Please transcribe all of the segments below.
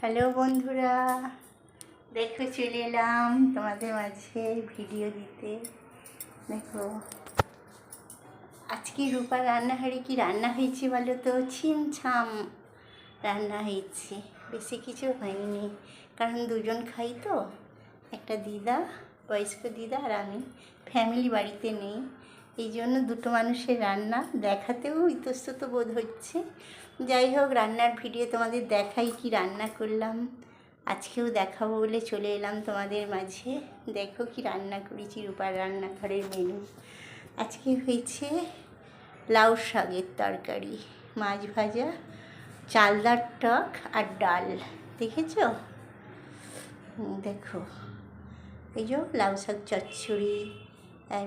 Hello বন্ধুরা, দেখো চলে এলাম তোমাদের মাঝে ভিডিও দিতে। দেখো আজকে রূপার রান্নাঘরে কি রান্না হয়েছে বলো তো? ছিমছাম রান্না হয়েছে, বেশি কিছু হয়নি, কারণ দুজন খাই তো, একটা দিদা, বয়স্ক দিদা আর আমি। ফ্যামিলি বাড়িতে নেই, এই জন্য দুটো মানুষের রান্না দেখাতেও ইতস্তত বোধ হচ্ছে। যাই হোক, রান্নার ভিডিও তোমাদের দেখাই কি রান্না করলাম। আজকেও দেখাবো বলে চলে এলাম তোমাদের মাঝে। দেখো কি রান্না করেছি রূপার রান্নাঘরের মেনু। আজকে হয়েছে লাউ শাকের তরকারি, মাছ ভাজা, চালদার টক আর ডাল। দেখেছো? দেখো এই যে লাউ শাক চচ্চড়ি,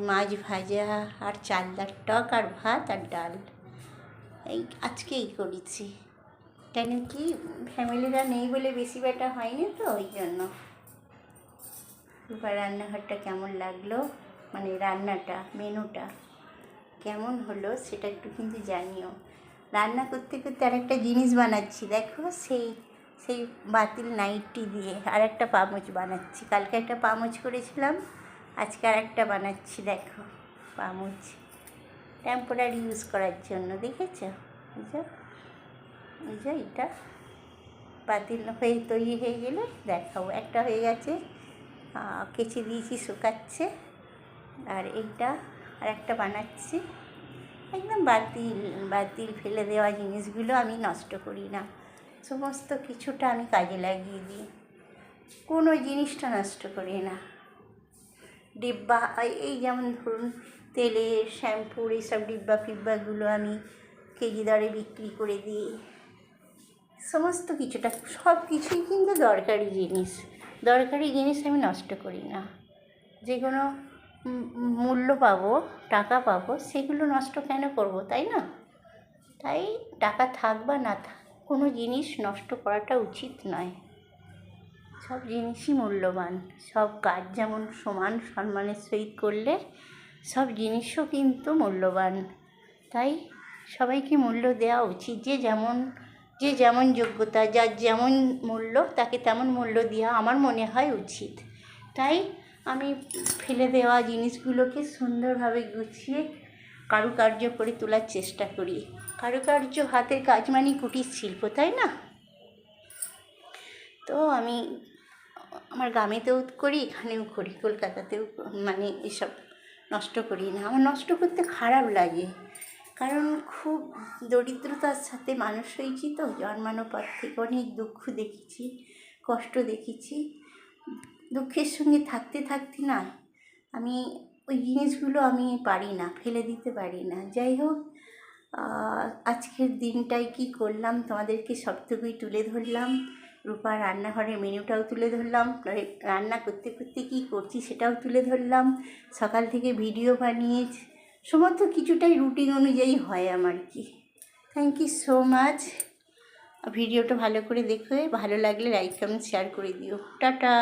মাছ ভাজা আর চালদার টক আর ভাত আর ডাল, এই আজকেই করেছি। কেন কি ফ্যামিলিরা নেই বলে বেশি বেটা হয়নি তো, ওই জন্য। রূপার রান্নাঘরটা কেমন লাগলো, মানে রান্নাটা, মেনুটা কেমন হলো সেটা একটু কিন্তু জানিও। রান্না করতে করতে আর একটা জিনিস বানাচ্ছি, দেখো সেই সেই বাতিল নাইটটি দিয়ে আর একটা পামচ বানাচ্ছি। কালকে একটা পামচ করেছিলাম, আজকে আর একটা বানাচ্ছি। দেখো পামচ টেম্পোরারি ইউজ করার জন্য, দেখেছো? বুঝছো? এই যে এটা বাতিল হয়ে তৈরি হয়ে গেলে দেখাবো। একটা হয়ে গেছে, কেচে দিয়েছি, শুকাচ্ছে। আর এইটা আর একটা বানাচ্ছি। একদম বাতিল বাতিল ফেলে দেওয়া জিনিসগুলো আমি নষ্ট করি না, সমস্ত কিছুটা আমি কাজে লাগিয়ে দিই, কোনো জিনিসটা নষ্ট করি না। ডিব্বা, এই যেমন ধরুন তেলের, শ্যাম্পুর, এইসব ডিব্বা ফিব্বাগুলো আমি কেজি দরে বিক্রি করে দিই। সমস্ত কিছুটা, সব কিছুই কিন্তু দরকারি জিনিস আমি নষ্ট করি না। যে কোনো মূল্য পাবো, টাকা পাবো, সেগুলো নষ্ট কেন করব, তাই না? তাই টাকা থাক বা না থাক, কোনো জিনিস নষ্ট করাটা উচিত নয়। সব জিনিসই মূল্যবান। সব কাজ যেমন সমান সম্মানের সহিত করলে, সব জিনিসও কিন্তু মূল্যবান। তাই সবাইকে মূল্য দেওয়া উচিত। যে যেমন যোগ্যতা, যার যেমন মূল্য, তাকে তেমন মূল্য দেওয়া আমার মনে হয় উচিত। তাই আমি ফেলে দেওয়া জিনিসগুলোকে সুন্দরভাবে গুছিয়ে কারুকার্য করে তোলার চেষ্টা করি। কারুকার্য, হাতের কাজ মানে কুটির শিল্প, তাই না? তো আমি আমার গ্রামেতেও করি, এখানেও করি, কলকাতাতেও, মানে এসব নষ্ট করি না। আমার নষ্ট করতে খারাপ লাগে, কারণ খুব দরিদ্রতার সাথে মানুষ হয়েছি তো, জন্মানোর পর থেকে অনেক দুঃখ দেখেছি, কষ্ট দেখেছি। দুঃখের সঙ্গে থাকতে থাকতে না, আমি ওই জিনিসগুলো আমি পারি না, ফেলে দিতে পারি না। যাই হোক, আজকের দিনটায় কি করলাম তোমাদেরকে সবটুকুই তুলে ধরলাম। রূপার রান্নাঘরের মেনুটাও তুলে ধরলাম, রান্না করতে করতে কী করছি সেটাও তুলে ধরলাম। সকাল থেকে ভিডিও বানিয়ে সমস্ত কিছুটাই রুটিন অনুযায়ী হয় আমার কি। Thank you so much. ভিডিওটা ভালো করে দেখে ভালো লাগলে লাইক কমেন্ট শেয়ার করে দিও। টাটা।